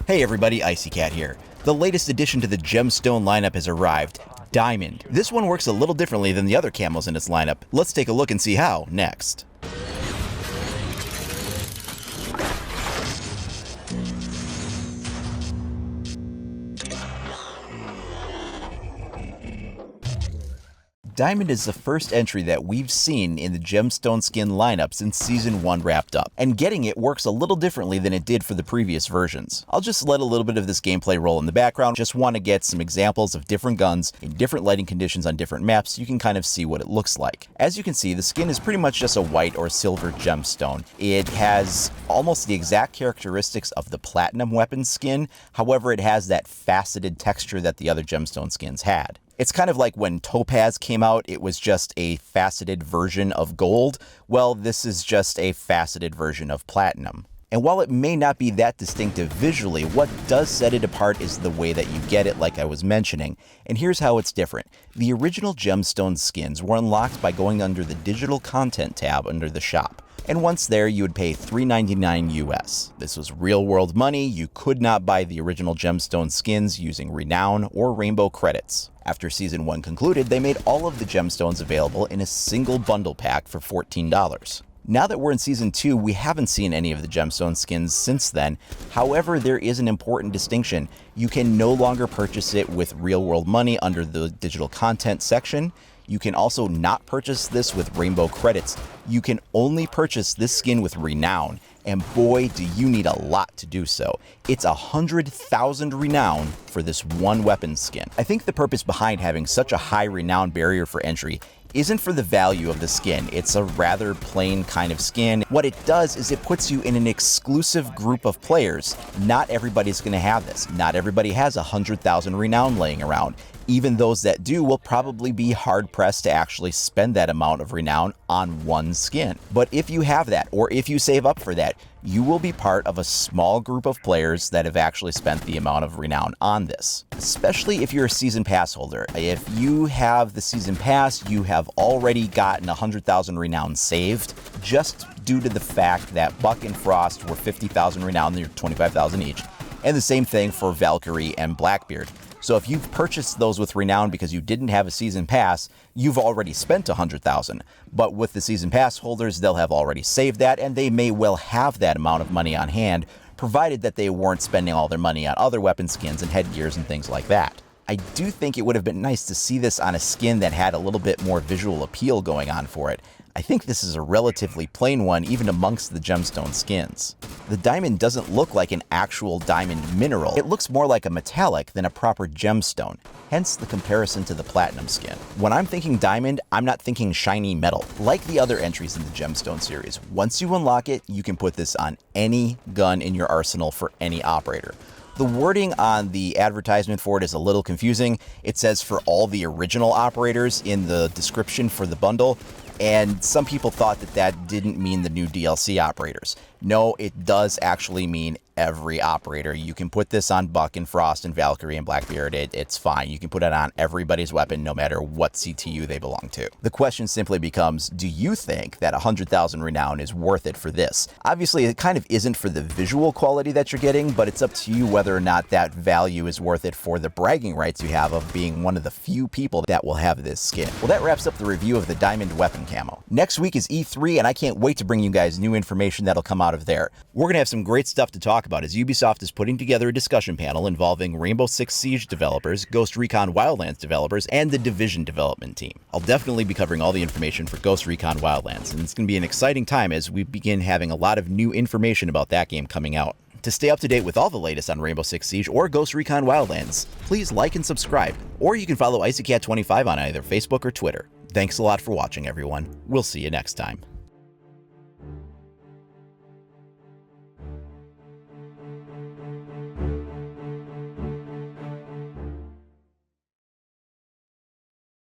Hey everybody, IcyCat here. The latest addition to the Gemstone lineup has arrived, Diamond. This one works a little differently than the other camos in its lineup. Let's take a look and see how next. Diamond is the first entry that we've seen in the Gemstone skin lineup since Season 1 wrapped up, and getting it works a little differently than it did for the previous versions. I'll just let a little bit of this gameplay roll in the background, just want to get some examples of different guns in different lighting conditions on different maps so you can kind of see what it looks like. As you can see, the skin is pretty much just a white or silver gemstone. It has almost the exact characteristics of the Platinum weapon skin, however it has that faceted texture that the other gemstone skins had. It's kind of like when Topaz came out, it was just a faceted version of gold. Well, this is just a faceted version of platinum. And while it may not be that distinctive visually, what does set it apart is the way that you get it, like I was mentioning. And here's how it's different. The original gemstone skins were unlocked by going under the digital content tab under the shop. And once there, you would pay $3.99 US. This was real-world money. You could not buy the original gemstone skins using Renown or Rainbow credits. After Season 1 concluded, they made all of the gemstones available in a single bundle pack for $14. Now that we're in Season 2, we haven't seen any of the gemstone skins since then. However, there is an important distinction. You can no longer purchase it with real-world money under the digital content section. You can also not purchase this with Rainbow credits. You can only purchase this skin with Renown, and boy, do you need a lot to do so. It's 100,000 Renown for this one weapon skin. I think the purpose behind having such a high Renown barrier for entry isn't for the value of the skin. It's a rather plain kind of skin. What it does is it puts you in an exclusive group of players. Not everybody's going to have this. Not everybody has 100,000 Renown laying around. Even those that do will probably be hard-pressed to actually spend that amount of Renown on one skin. But if you have that, or if you save up for that, you will be part of a small group of players that have actually spent the amount of Renown on this. Especially if you're a Season Pass holder. If you have the Season Pass, you have already gotten 100,000 Renown saved, just due to the fact that Buck and Frost were 50,000 Renown, they're 25,000 each. And the same thing for Valkyrie and Blackbeard. So if you've purchased those with Renown because you didn't have a Season Pass, you've already spent 100,000. But with the Season Pass holders, they'll have already saved that, and they may well have that amount of money on hand, provided that they weren't spending all their money on other weapon skins and headgears and things like that. I do think it would have been nice to see this on a skin that had a little bit more visual appeal going on for it. I think this is a relatively plain one, even amongst the gemstone skins. The diamond doesn't look like an actual diamond mineral. It looks more like a metallic than a proper gemstone, hence the comparison to the platinum skin. When I'm thinking diamond, I'm not thinking shiny metal. Like the other entries in the gemstone series, once you unlock it, you can put this on any gun in your arsenal for any operator. The wording on the advertisement for it is a little confusing. It says for all the original operators in the description for the bundle, and some people thought that that didn't mean the new DLC operators. No, it does actually mean every operator. You can put this on Buck and Frost and Valkyrie and Blackbeard. It's fine. You can put it on everybody's weapon, no matter what CTU they belong to. The question simply becomes, do you think that 100,000 Renown is worth it for this? Obviously, it kind of isn't for the visual quality that you're getting, but it's up to you whether or not that value is worth it for the bragging rights you have of being one of the few people that will have this skin. Well, that wraps up the review of the Diamond Weapon Camo. Next week is E3, and I can't wait to bring you guys new information that'll come out of there. We're going to have some great stuff to talk about as Ubisoft is putting together a discussion panel involving Rainbow Six Siege developers, Ghost Recon Wildlands developers, and the Division development team. I'll definitely be covering all the information for Ghost Recon Wildlands, and it's going to be an exciting time as we begin having a lot of new information about that game coming out. To stay up to date with all the latest on Rainbow Six Siege or Ghost Recon Wildlands, please like and subscribe, or you can follow IcyCat25 on either Facebook or Twitter. Thanks a lot for watching, everyone. We'll see you next time.